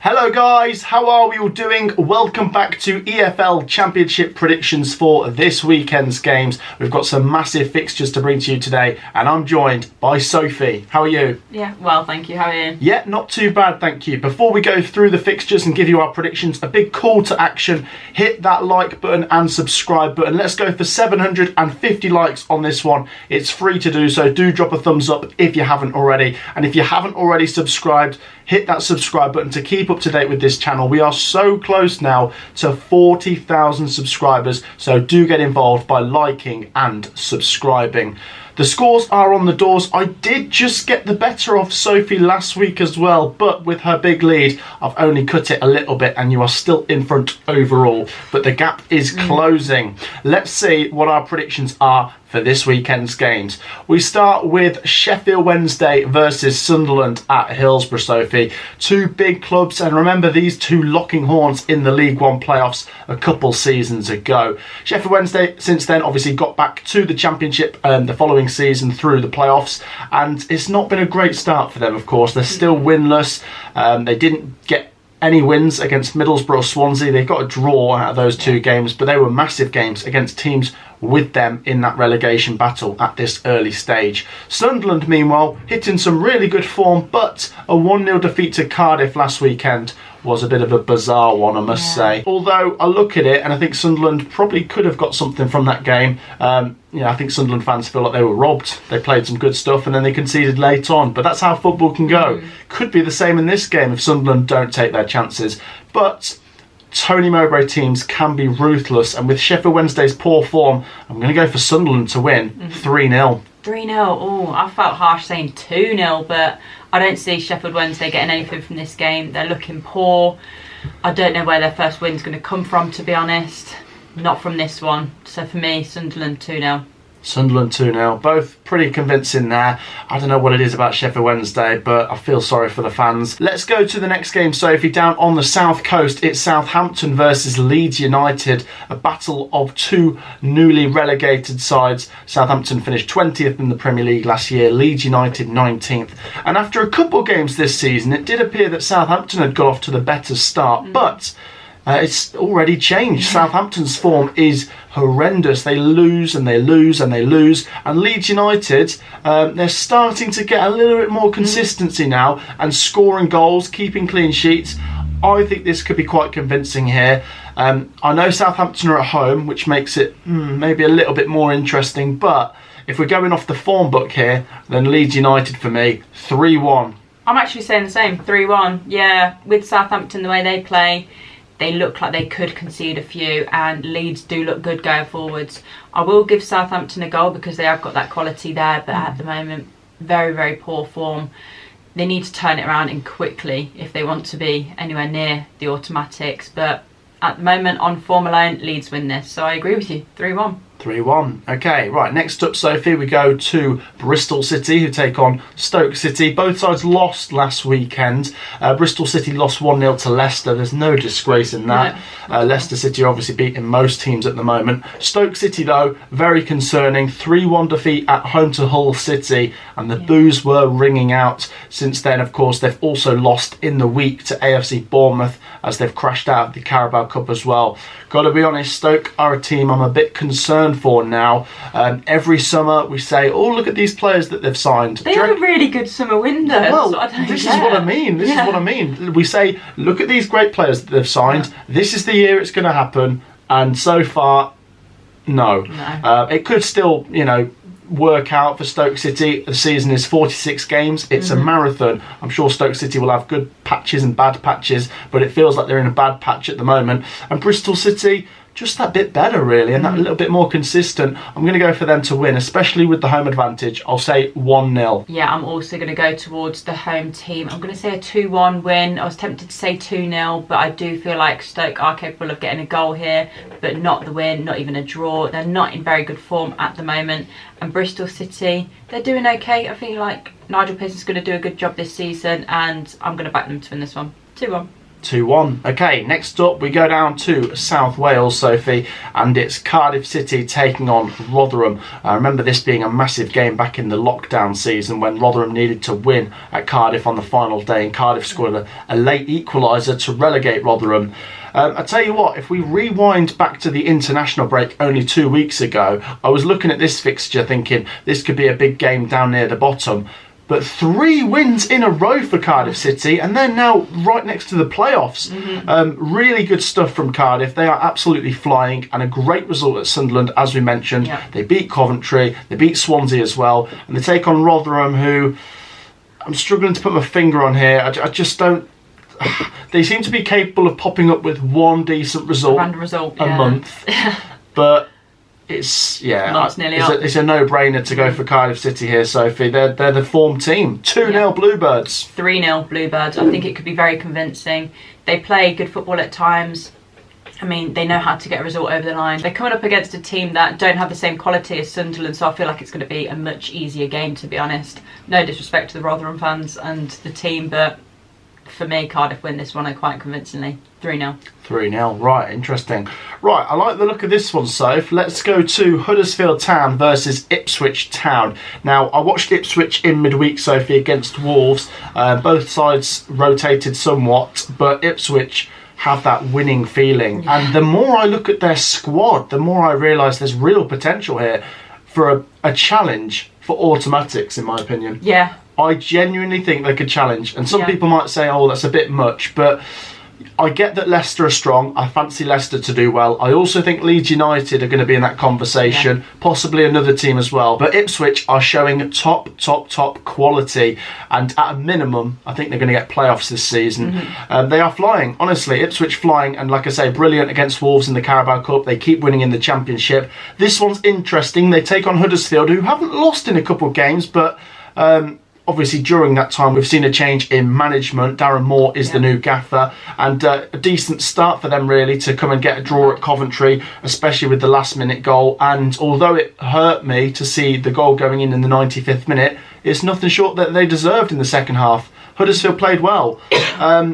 Hello guys, how are we all doing? Welcome back to EFL Championship predictions for this weekend's games. We've got some massive fixtures to bring to you today and I'm joined by Sophie. How are you? Yeah, well, thank you. How are you? Yeah, not too bad, thank you. Before we go through the fixtures and give you our predictions, a big call to action. Hit that like button and subscribe button. Let's go for 750 likes on this one. It's free to do, so do drop a thumbs up if you haven't already. And if you haven't already subscribed, hit that subscribe button to keep up to date with this channel. We are so close now to 40,000 subscribers, so do get involved by liking and subscribing. The scores are on the doors. I did just get the better of Sophie last week as well, but with her big lead, I've only cut it a little bit and you are still in front overall, but the gap is closing. Let's see what our predictions are for this weekend's games. We start with Sheffield Wednesday versus Sunderland at Hillsborough, Sophie. Two big clubs, and remember these two locking horns in the League One playoffs a couple seasons ago. Sheffield Wednesday since then obviously got back to the Championship the following season through the playoffs, and it's not been a great start for them, of course. They're still winless. They didn't get any wins against Middlesbrough or Swansea. They got a draw out of those two games, but they were massive games against teams with them in that relegation battle at this early stage. Sunderland, meanwhile, hitting some really good form, but a 1-0 defeat to Cardiff last weekend was a bit of a bizarre one, I must say. Although I look at it and I think Sunderland probably could have got something from that game. I think Sunderland fans feel like they were robbed. They played some good stuff and then they conceded late on. But that's how football can go. Could be the same in this game if Sunderland don't take their chances. But Tony Mowbray teams can be ruthless, and with Sheffield Wednesday's poor form, I'm going to go for Sunderland to win 3-0. 3-0. Oh, I felt harsh saying 2-0, but I don't see Sheffield Wednesday getting anything from this game. They're looking poor. I don't know where their first win's going to come from, to be honest. Not from this one. So for me, Sunderland 2-0. Sunderland 2-0, both pretty convincing there. I don't know what it is about Sheffield Wednesday, but I feel sorry for the fans. Let's go to the next game, Sophie. Down on the south coast, it's Southampton versus Leeds United, a battle of two newly relegated sides. Southampton finished 20th in the Premier League last year, Leeds United 19th. And after a couple of games this season, it did appear that Southampton had got off to the better start, but it's already changed. Southampton's form is horrendous. They lose and they lose and they lose. And Leeds United, they're starting to get a little bit more consistency now and scoring goals, keeping clean sheets. I think this could be quite convincing here. I know Southampton are at home, which makes it maybe a little bit more interesting. But if we're going off the form book here, then Leeds United for me, 3-1. I'm actually saying the same, 3-1. Yeah, with Southampton, the way they play, they look like they could concede a few, and Leeds do look good going forwards. I will give Southampton a goal because they have got that quality there, but at the moment, very, very poor form. They need to turn it around and quickly if they want to be anywhere near the automatics. But at the moment, on form alone, Leeds win this. So I agree with you, 3-1. 3-1. Okay, right, next up, Sophie, we go to Bristol City, who take on Stoke City. Both sides lost last weekend. Bristol City lost 1-0 to Leicester. There's no disgrace in that. No. Leicester City are obviously beating most teams at the moment. Stoke City, though, very concerning. 3-1 defeat at home to Hull City, and the boos were ringing out. Since then, of course, they've also lost in the week to AFC Bournemouth as they've crashed out of the Carabao Cup as well. Got to be honest, Stoke are a team I'm a bit concerned for now. Every summer we say, oh, look at these players that they've signed. They have a really good summer window. Well, this is what I mean. This is what I mean. We say, look at these great players that they've signed. This is the year it's going to happen. And so far, no. It could still, work out for Stoke City. The season is 46 games. It's a marathon. I'm sure Stoke City will have good patches and bad patches, but it feels like they're in a bad patch at the moment. And Bristol City, just that bit better really, and that little bit more consistent. I'm going to go for them to win, especially with the home advantage. I'll say 1-0. Yeah, I'm also going to go towards the home team. I'm going to say a 2-1 win. I was tempted to say 2-0, but I do feel like Stoke are capable of getting a goal here, but not the win, not even a draw. They're not in very good form at the moment. And Bristol City, they're doing okay. I feel like Nigel Pearson's going to do a good job this season, and I'm going to back them to win this one. 2-1. 2-1. Okay, next up we go down to South Wales, Sophie, and it's Cardiff City taking on Rotherham. I remember this being a massive game back in the lockdown season when Rotherham needed to win at Cardiff on the final day, and Cardiff scored a late equaliser to relegate Rotherham. I tell you what, if we rewind back to the international break only 2 weeks ago, I was looking at this fixture thinking this could be a big game down near the bottom. But 3 wins in a row for Cardiff City, and they're now right next to the playoffs. Really good stuff from Cardiff. They are absolutely flying, and a great result at Sunderland, as we mentioned. Yeah. They beat Coventry, they beat Swansea as well, and they take on Rotherham, who I'm struggling to put my finger on here. I just don't... They seem to be capable of popping up with one decent result, a month. But... It's it's a no-brainer to go for Cardiff City here, Sophie. They're the form team. 2-0 Bluebirds. 3-0 Bluebirds. I think it could be very convincing. They play good football at times. I mean, they know how to get a result over the line. They're coming up against a team that don't have the same quality as Sunderland, so I feel like it's going to be a much easier game, to be honest. No disrespect to the Rotherham fans and the team, but for me, Cardiff win this one quite convincingly. 3-0. 3-0, right, interesting. Right, I like the look of this one, Soph. Let's go to Huddersfield Town versus Ipswich Town. Now, I watched Ipswich in midweek, Sophie, against Wolves. Both sides rotated somewhat, but Ipswich have that winning feeling. Yeah. And the more I look at their squad, the more I realise there's real potential here for a challenge for automatics, in my opinion. Yeah. I genuinely think they could challenge. And some people might say, oh, that's a bit much, but... I get that Leicester are strong. I fancy Leicester to do well. I also think Leeds United are going to be in that conversation, possibly another team as well. But Ipswich are showing top quality, and at a minimum, I think they're going to get playoffs this season. They are flying, honestly. Ipswich flying, and like I say, brilliant against Wolves in the Carabao Cup. They keep winning in the Championship. This one's interesting. They take on Huddersfield, who haven't lost in a couple of games, but... obviously, during that time, we've seen a change in management. Darren Moore is the new gaffer, and a decent start for them, really, to come and get a draw at Coventry, especially with the last-minute goal. And although it hurt me to see the goal going in the 95th minute, it's nothing short that they deserved in the second half. Huddersfield played well.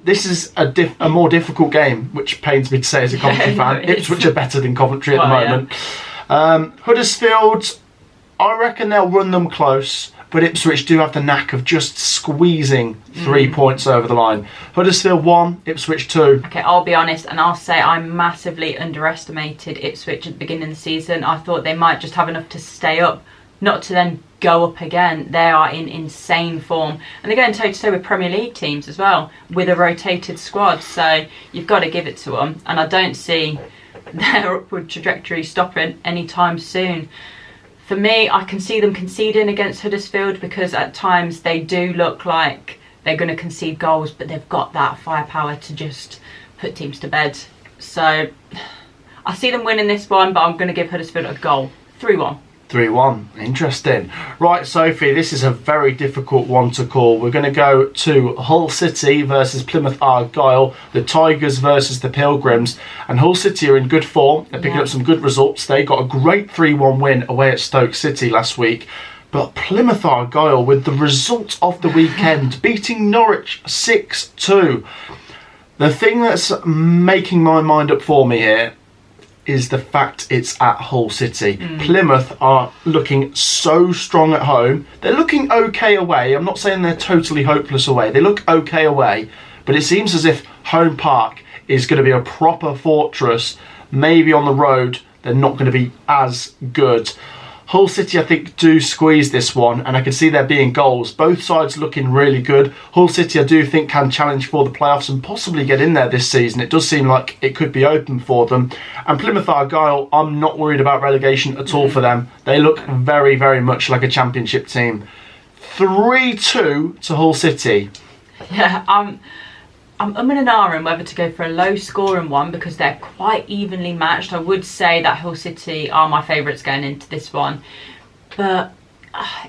This is a more difficult game, which pains me to say as a Coventry fan. Ipswich are better than Coventry at the moment. Huddersfield, I reckon they'll run them close. But Ipswich do have the knack of just squeezing 3 points over the line. Huddersfield 1, Ipswich 2. Okay, I'll be honest, and I'll say I massively underestimated Ipswich at the beginning of the season. I thought they might just have enough to stay up, not to then go up again. They are in insane form. And they're going toe-to-toe with Premier League teams as well, with a rotated squad. So you've got to give it to them. And I don't see their upward trajectory stopping anytime soon. For me, I can see them conceding against Huddersfield because at times they do look like they're going to concede goals, but they've got that firepower to just put teams to bed. So I see them winning this one, but I'm going to give Huddersfield a goal. 3-1. 3-1. Interesting. Right, Sophie, this is a very difficult one to call. We're going to go to Hull City versus Plymouth Argyle, the Tigers versus the Pilgrims. And Hull City are in good form. They're picking up some good results. They got a great 3-1 win away at Stoke City last week. But Plymouth Argyle, with the result of the weekend, beating Norwich 6-2. The thing that's making my mind up for me here is the fact it's at Hull City. Plymouth are looking so strong at home. They're looking okay away. I'm not saying they're totally hopeless away. They look okay away, but it seems as if Home Park is going to be a proper fortress. Maybe on the road, they're not going to be as good. Hull City, I think, do squeeze this one, and I can see there being goals. Both sides looking really good. Hull City, I do think, can challenge for the playoffs and possibly get in there this season. It does seem like it could be open for them. And Plymouth Argyle, I'm not worried about relegation at all for them. They look very, very much like a championship team. 3-2 to Hull City. Yeah, I'm umming and ahhing whether to go for a low scoring one because they're quite evenly matched. I would say that Hull City are my favourites going into this one, but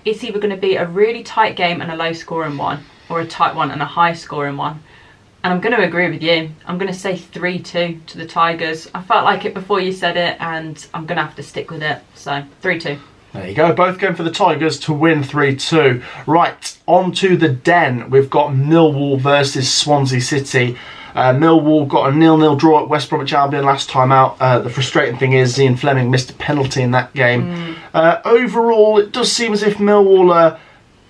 it's either going to be a really tight game and a low scoring one, or a tight one and a high scoring one. And I'm going to agree with you. I'm going to say 3-2 to the Tigers. I felt like it before you said it, and I'm going to have to stick with it. So 3-2. There you go, both going for the Tigers to win 3-2. Right, on to the Den. We've got Millwall versus Swansea City. Millwall got a 0-0 draw at West Bromwich Albion last time out. The frustrating thing is Ian Fleming missed a penalty in that game. Overall, it does seem as if Millwall are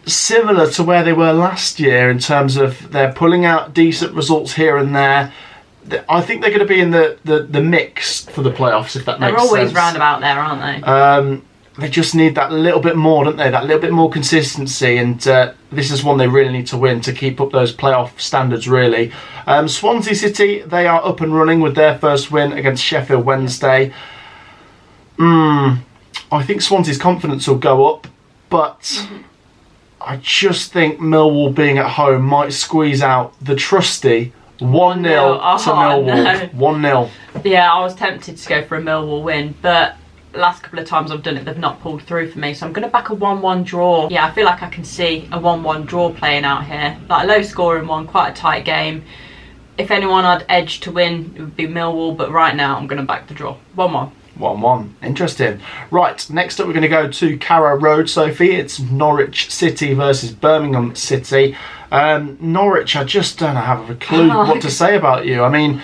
similar to where they were last year in terms of they're pulling out decent results here and there. I think they're going to be in the mix for the playoffs, if that makes sense. They're always round about there, aren't they? They just need that little bit more, don't they? That little bit more consistency, and this is one they really need to win to keep up those playoff standards, really. Swansea City, they are up and running with their first win against Sheffield Wednesday. I think Swansea's confidence will go up, but I just think Millwall being at home might squeeze out the trusty 1-0 to Millwall. No. 1-0. Yeah, I was tempted to go for a Millwall win, but last couple of times I've done it, they've not pulled through for me, so I'm going to back a 1-1 draw. Yeah, I feel like I can see a 1-1 draw playing out here. Like a low scoring one, quite a tight game. If anyone I'd edge to win, it would be Millwall, but right now I'm going to back the draw. 1-1. 1-1. Interesting. Right, next up we're going to go to Carrow Road, Sophie. It's Norwich City versus Birmingham City. Norwich, I just don't have a clue what to say about you. I mean,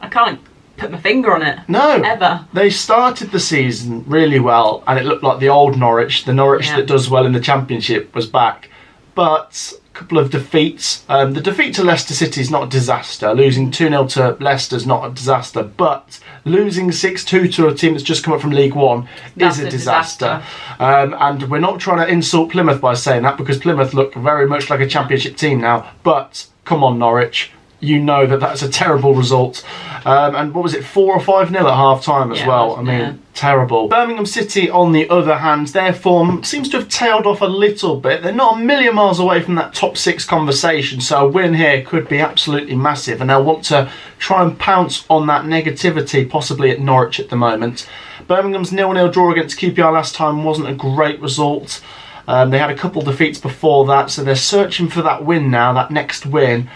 I can't put my finger on it. No. Ever. They started the season really well, and it looked like the old Norwich, the Norwich that does well in the Championship, was back. But a couple of defeats. The defeat to Leicester City is not a disaster. Losing 2-0 to Leicester is not a disaster. But losing 6-2 to a team that's just come up from League One is a disaster. And we're not trying to insult Plymouth by saying that, because Plymouth look very much like a Championship team now. But come on, Norwich. You know that that's a terrible result. And what was it, 4 or 5-0 at half-time as well? I mean, terrible. Birmingham City, on the other hand, their form seems to have tailed off a little bit. They're not a million miles away from that top 6 conversation, so a win here could be absolutely massive, and they'll want to try and pounce on that negativity, possibly at Norwich at the moment. Birmingham's 0-0 draw against QPR last time wasn't a great result. They had a couple defeats before that, so they're searching for that win now, that next win.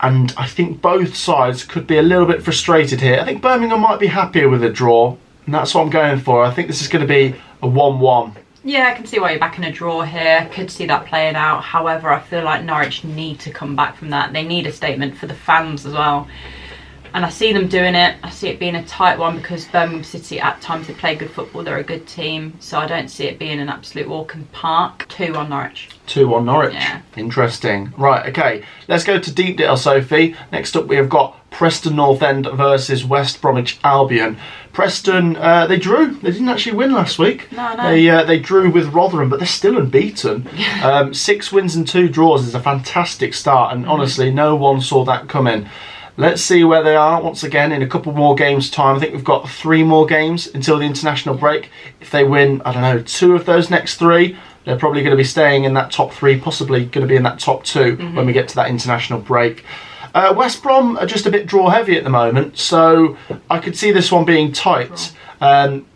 And I think both sides could be a little bit frustrated here. I think Birmingham might be happier with a draw, and that's what I'm going for. I think this is going to be a 1-1. Yeah, I can see why you're backing a draw here. Could see that playing out. However, I feel like Norwich need to come back from that. They need a statement for the fans as well. And I see them doing it. I see it being a tight one, because Birmingham City, at times, they play good football. They're a good team. So I don't see it being an absolute walk in the park. 2-1 Norwich. 2-1 Norwich. Yeah. Interesting. Right, okay. Let's go to Deepdale, Sophie. Next up, we have got Preston North End versus West Bromwich Albion. Preston, they drew. They didn't actually win last week. No. They drew with Rotherham, but they're still unbeaten. 6 wins and 2 draws is a fantastic start, and honestly, no one saw that coming. Let's see where they are once again in a couple more games' time. I think we've got 3 more games until the international break. If they win, I don't know, 2 of those next 3, they're probably going to be staying in that top 3, possibly going to be in that top 2 when we get to that international break. West Brom are just a bit draw heavy at the moment, so I could see this one being tight.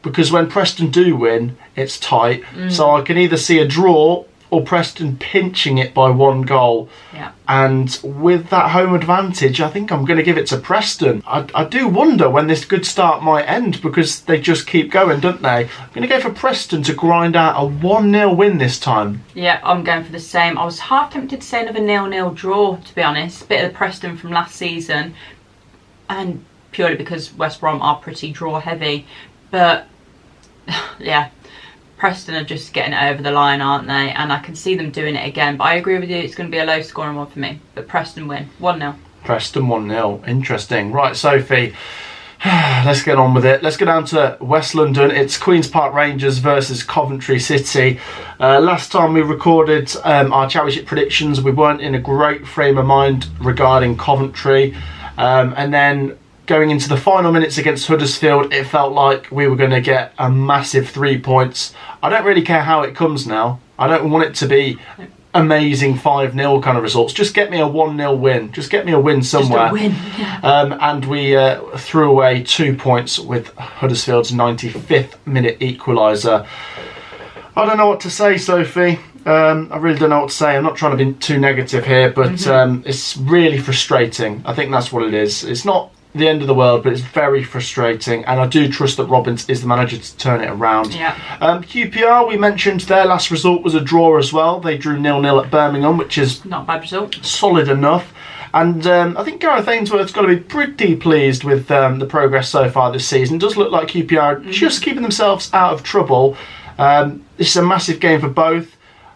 Because when Preston do win, it's tight. So I can either see a draw or Preston pinching it by 1 goal. Yeah. And with that home advantage, I think I'm going to give it to Preston. I do wonder when this good start might end, because they just keep going, don't they? I'm going to go for Preston to grind out a 1-0 win this time. Yeah, I'm going for the same. I was half tempted to say another 0-0 draw, to be honest. Bit of the Preston from last season. And purely because West Brom are pretty draw heavy. But, yeah. Preston are just getting it over the line, aren't they? And I can see them doing it again. But I agree with you, it's going to be a low scoring one for me. But Preston win. 1-0. Preston 1-0. Interesting. Right, Sophie, let's get on with it. Let's go down to West London. It's Queen's Park Rangers versus Coventry City. Last time we recorded our championship predictions, we weren't in a great frame of mind regarding Coventry. And then going into the final minutes against Huddersfield, it felt like we were going to get a massive 3 points. I don't really care how it comes now. I don't want it to be amazing 5-0 kind of results. Just get me a 1-0 win. Just get me a win somewhere. Just a win, yeah. And we threw away 2 points with Huddersfield's 95th minute equaliser. I don't know what to say, Sophie. I really don't know what to say. I'm not trying to be too negative here, but it's really frustrating. I think that's what it is. It's not the end of the world, but it's very frustrating, and I do trust that Robbins is the manager to turn it around. QPR, we mentioned their last result was a draw as well. They drew 0-0 at Birmingham, which is not a bad result, solid enough. And I think Gareth Ainsworth's got to be pretty pleased with the progress so far this season. It does look like QPR are just keeping themselves out of trouble. This is a massive game for both.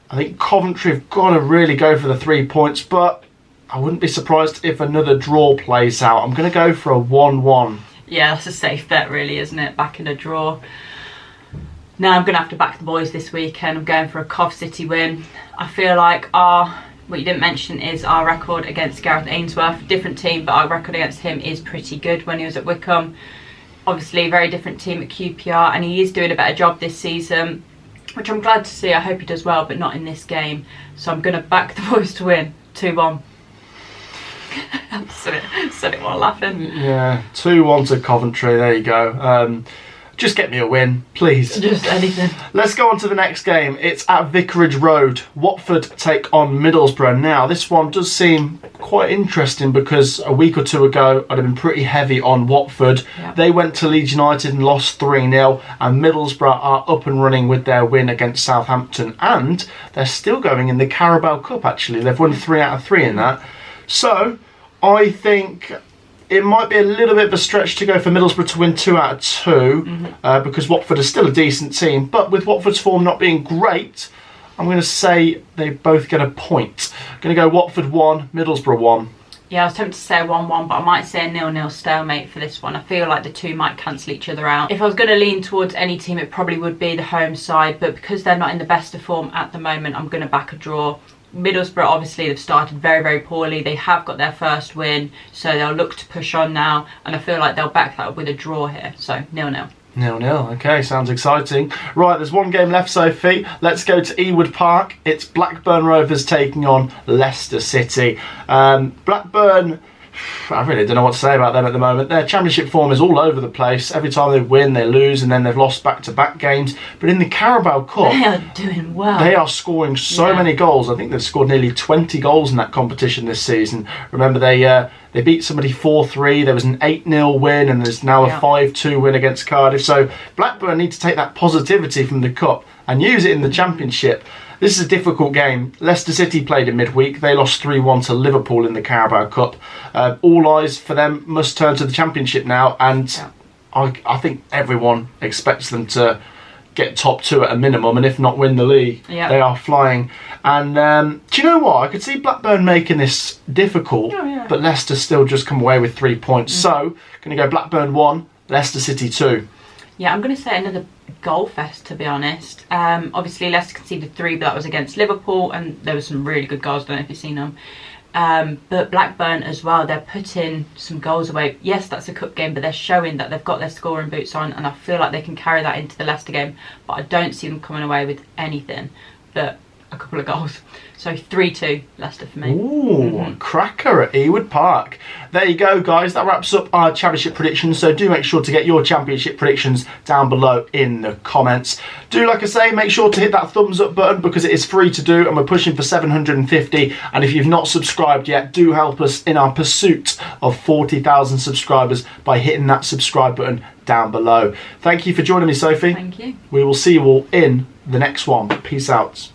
I think Coventry have got to really go for the 3 points, but I wouldn't be surprised if another draw plays out. I'm going to go for a 1-1. Yeah, that's a safe bet really, isn't it? Backing a draw. Now I'm going to have to back the boys this weekend. I'm going for a Cov City win. I feel like what you didn't mention is our record against Gareth Ainsworth. Different team, but our record against him is pretty good when he was at Wycombe. Obviously, a very different team at QPR, and he is doing a better job this season, which I'm glad to see. I hope he does well, but not in this game. So I'm going to back the boys to win 2-1. said it while laughing. Yeah, 2-1 to Coventry. There you go. Just get me a win, please. Just anything. Let's go on to the next game. It's at Vicarage Road. Watford take on Middlesbrough. Now, this one does seem quite interesting because a week or two ago, I'd have been pretty heavy on Watford. Yep. They went to Leeds United and lost 3-0, and Middlesbrough are up and running with their win against Southampton. And they're still going in the Carabao Cup, actually. They've won 3 out of 3 in that. So, I think it might be a little bit of a stretch to go for Middlesbrough to win 2 out of 2 because Watford is still a decent team. But with Watford's form not being great, I'm going to say they both get a point. I'm going to go Watford 1, Middlesbrough 1. Yeah, I was tempted to say 1-1, but I might say a 0-0 stalemate for this one. I feel like the two might cancel each other out. If I was going to lean towards any team, it probably would be the home side. But because they're not in the best of form at the moment, I'm going to back a draw. Middlesbrough, obviously, they've started very, very poorly. They have got their first win, so they'll look to push on now. And I feel like they'll back that up with a draw here. So, 0-0. 0-0, okay, sounds exciting. Right, there's one game left, Sophie. Let's go to Ewood Park. It's Blackburn Rovers taking on Leicester City. Blackburn, I really don't know what to say about them at the moment. Their championship form is all over the place. Every time they win, they lose, and then they've lost back-to-back games. But in the Carabao Cup, they are doing well. They are scoring so many goals. I think they've scored nearly 20 goals in that competition this season. Remember, they beat somebody 4-3. There was an 8-0 win, and there's now a 5-2 win against Cardiff. So Blackburn need to take that positivity from the Cup and use it in the Championship. This is a difficult game. Leicester City played in midweek. They lost 3-1 to Liverpool in the Carabao Cup. All eyes for them must turn to the Championship now, and I think everyone expects them to get top 2 at a minimum, and if not win the league. They are flying. And do you know what? I could see Blackburn making this difficult, but Leicester still just come away with 3 points. So, going to go Blackburn 1, Leicester City 2. Yeah, I'm going to say another goal fest, to be honest. Obviously, Leicester conceded 3, but that was against Liverpool, and there were some really good goals. I don't know if you've seen them. But Blackburn as well, they're putting some goals away. Yes, that's a cup game, but they're showing that they've got their scoring boots on, and I feel like they can carry that into the Leicester game. But I don't see them coming away with anything but a couple of goals. So 3-2 Leicester for me. Ooh, cracker at Ewood Park. There you go, guys. That wraps up our championship predictions. So do make sure to get your championship predictions down below in the comments. Do, like I say, make sure to hit that thumbs up button because it is free to do, and we're pushing for 750. And if you've not subscribed yet, do help us in our pursuit of 40,000 subscribers by hitting that subscribe button down below. Thank you for joining me, Sophie. Thank you. We will see you all in the next one. Peace out.